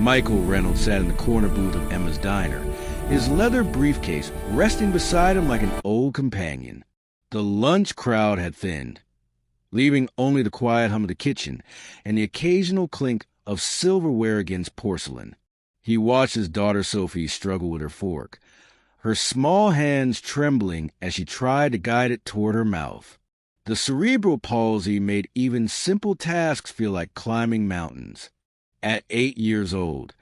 Michael Reynolds sat in the corner booth of Emma's diner, his leather briefcase resting beside him like an old companion. The lunch crowd had thinned, leaving only the quiet hum of the kitchen and the occasional clink of silverware against porcelain. He watched his daughter Sophie struggle with her fork, her small hands trembling as she tried to guide it toward her mouth. The cerebral palsy made even simple tasks feel like climbing mountains. At 8 years old,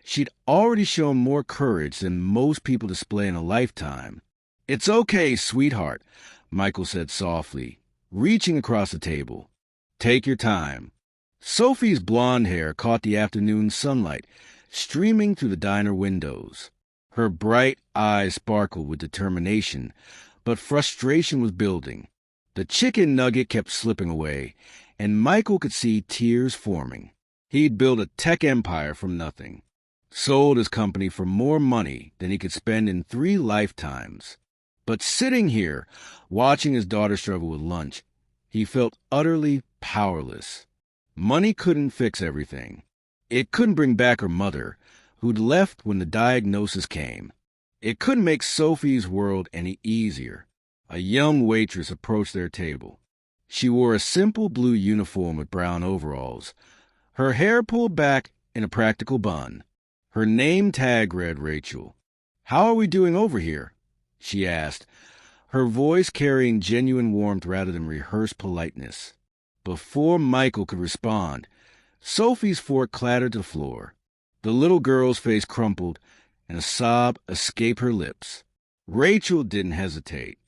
she'd already shown more courage than most people display in a lifetime. "It's okay, sweetheart," Michael said softly, reaching across the table. "Take your time." Sophie's blonde hair caught the afternoon sunlight streaming through the diner windows. Her bright eyes sparkled with determination, but frustration was building. The chicken nugget kept slipping away, and Michael could see tears forming. He'd built a tech empire from nothing, sold his company for more money than he could spend in 3 lifetimes. But sitting here, watching his daughter struggle with lunch, he felt utterly powerless. Money couldn't fix everything. It couldn't bring back her mother, who'd left when the diagnosis came. It couldn't make Sophie's world any easier. A young waitress approached their table. She wore a simple blue uniform with brown overalls, her hair pulled back in a practical bun. Her name tag read Rachel. "How are we doing over here?" she asked, her voice carrying genuine warmth rather than rehearsed politeness. Before Michael could respond, Sophie's fork clattered to the floor. The little girl's face crumpled, and a sob escaped her lips. Rachel didn't hesitate.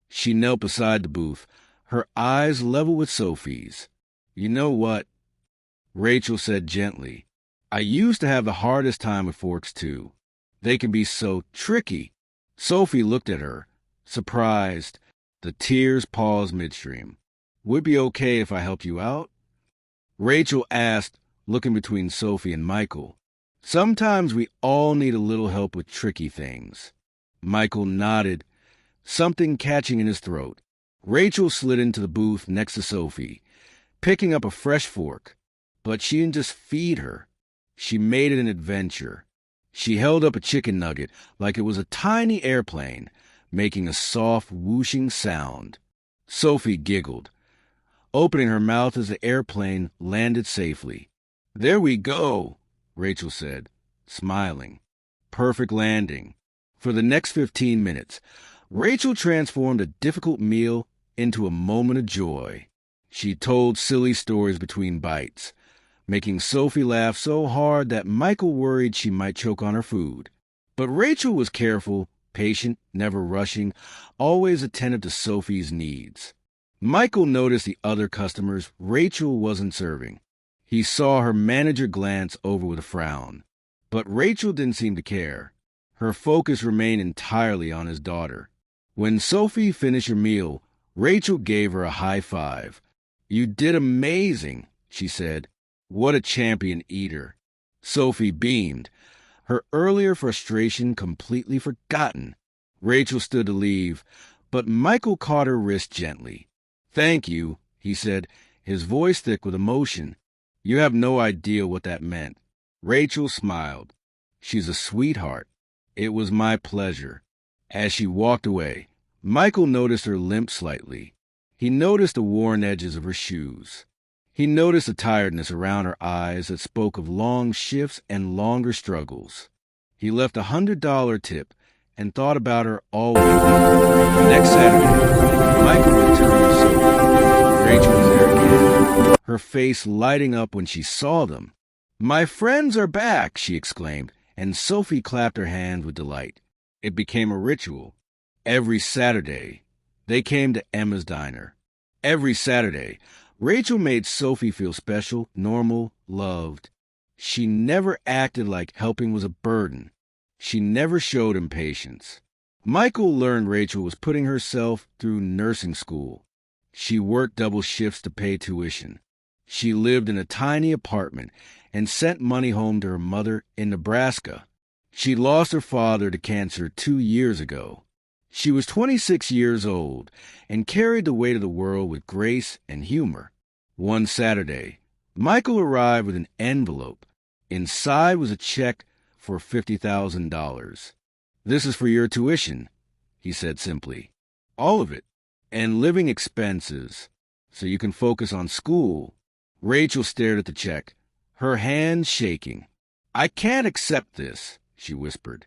She knelt beside the booth, her eyes level with Sophie's. "You know what?" Rachel said gently. "I used to have the hardest time with forks, too. They can be so tricky." Sophie looked at her, surprised. The tears paused midstream. "Would it be okay if I helped you out?" Rachel asked, looking between Sophie and Michael. "Sometimes we all need a little help with tricky things." Michael nodded, something catching in his throat. Rachel slid into the booth next to Sophie, picking up a fresh fork. But she didn't just feed her. She made it an adventure. She held up a chicken nugget like it was a tiny airplane, making a soft, whooshing sound. Sophie giggled, opening her mouth as the airplane landed safely. "There we go," Rachel said, smiling. Perfect landing. For the next 15 minutes, Rachel transformed a difficult meal into a moment of joy. She told silly stories between bites, making Sophie laugh so hard that Michael worried she might choke on her food. But Rachel was careful, patient, never rushing, always attentive to Sophie's needs. Michael noticed the other customers Rachel wasn't serving. He saw her manager glance over with a frown. But Rachel didn't seem to care. Her focus remained entirely on his daughter. When Sophie finished her meal, Rachel gave her a high five. "You did amazing," she said. "What a champion eater." Sophie beamed, her earlier frustration completely forgotten. Rachel stood to leave, but Michael caught her wrist gently. "Thank you," he said, his voice thick with emotion. "You have no idea what that meant." Rachel smiled. "She's a sweetheart." "It was my pleasure." As she walked away, Michael noticed her limp slightly. He noticed the worn edges of her shoes. He noticed the tiredness around her eyes that spoke of long shifts and longer struggles. He left $100 tip and thought about her all week. The next Saturday, Michael returned to Sophie. Rachel was there again, her face lighting up when she saw them. "My friends are back," she exclaimed, and Sophie clapped her hands with delight. It became a ritual. Every Saturday, they came to Emma's diner. Every Saturday, Rachel made Sophie feel special, normal, loved. She never acted like helping was a burden. She never showed impatience. Michael learned Rachel was putting herself through nursing school. She worked double shifts to pay tuition. She lived in a tiny apartment and sent money home to her mother in Nebraska. She lost her father to cancer 2 years ago. She was 26 years old and carried the weight of the world with grace and humor. One Saturday, Michael arrived with an envelope. Inside was a check for $50,000. "This is for your tuition," he said simply. "All of it. And living expenses, so you can focus on school." Rachel stared at the check, her hands shaking. "I can't accept this," she whispered.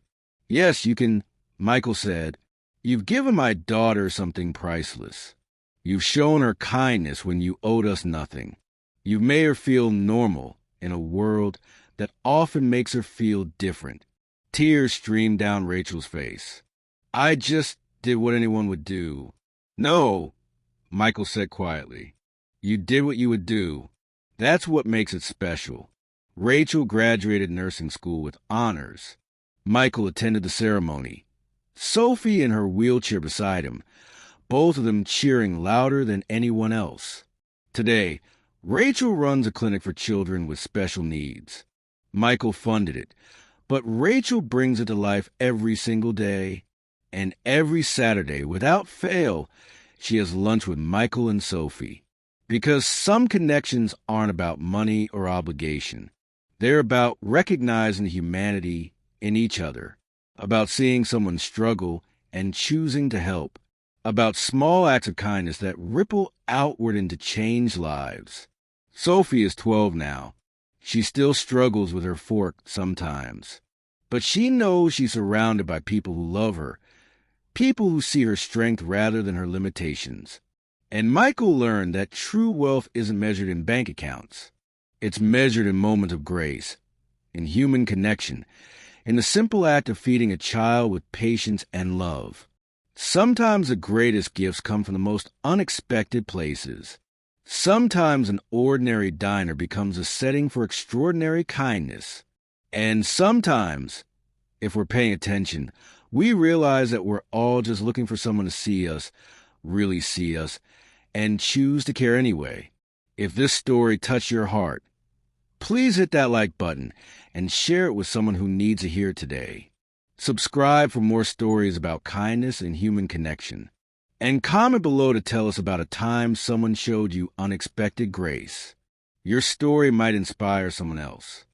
"Yes, you can," Michael said. "You've given my daughter something priceless. You've shown her kindness when you owed us nothing. You've made her feel normal in a world that often makes her feel different." Tears streamed down Rachel's face. "I just did what anyone would do." "No," Michael said quietly. "You did what you would do. That's what makes it special." Rachel graduated nursing school with honors. Michael attended the ceremony, Sophie in her wheelchair beside him, both of them cheering louder than anyone else. Today, Rachel runs a clinic for children with special needs. Michael funded it, but Rachel brings it to life every single day. And every Saturday, without fail, she has lunch with Michael and Sophie. Because some connections aren't about money or obligation. They're about recognizing the humanity in each other, about seeing someone struggle and choosing to help, about small acts of kindness that ripple outward into changed lives. Sophie is 12 now. She still struggles with her fork sometimes. But she knows she's surrounded by people who love her, people who see her strength rather than her limitations. And Michael learned that true wealth isn't measured in bank accounts. It's measured in moments of grace, in human connection, in the simple act of feeding a child with patience and love. Sometimes the greatest gifts come from the most unexpected places. Sometimes an ordinary diner becomes a setting for extraordinary kindness. And sometimes, if we're paying attention, we realize that we're all just looking for someone to see us, really see us, and choose to care anyway. If this story touched your heart, please hit that like button and share it with someone who needs to hear it today. Subscribe for more stories about kindness and human connection. And comment below to tell us about a time someone showed you unexpected grace. Your story might inspire someone else.